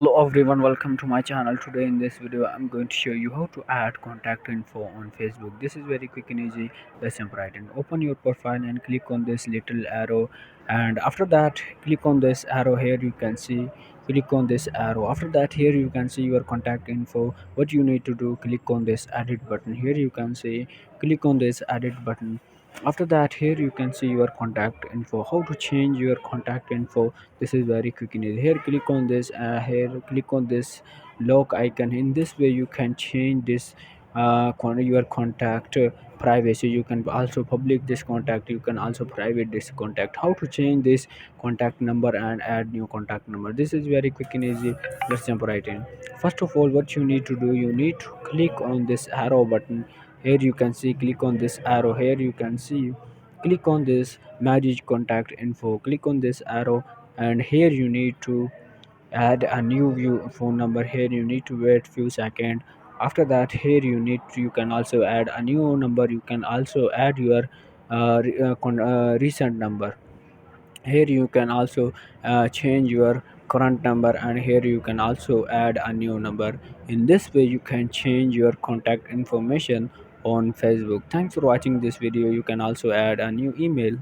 Hello everyone, welcome to my channel. Today in this video I'm going to show you how to add contact info on Facebook. This is very quick and easy. Let's jump right in. Open your profile and click on this little arrow, and after that click on this arrow. Here you can see, click on this arrow. After that, here you can see your contact info. What you need to do, click on this edit button. Here you can see, click on this edit button. After that, here you can see your contact info. How to change your contact info? This is very quick and easy. Here click on this, here click on this lock icon. In this way you can change this your contact privacy. You can also public this contact, you can also private this contact. How to change this contact number and add new contact number? This is very quick and easy. Let's jump right in. First of all, what you need to do, you need to click on this arrow button. Here you can see, click on this arrow. Here you can see, click on this manage contact info. Click on this arrow, and here you need to add a new view phone number. Here you need to wait few seconds. After that, here you can also add a new number. You can also add your recent number. Here you can also change your current number, and here you can also add a new number. In this way you can change your contact information on Facebook. Thanks for watching this video. You can also add a new email.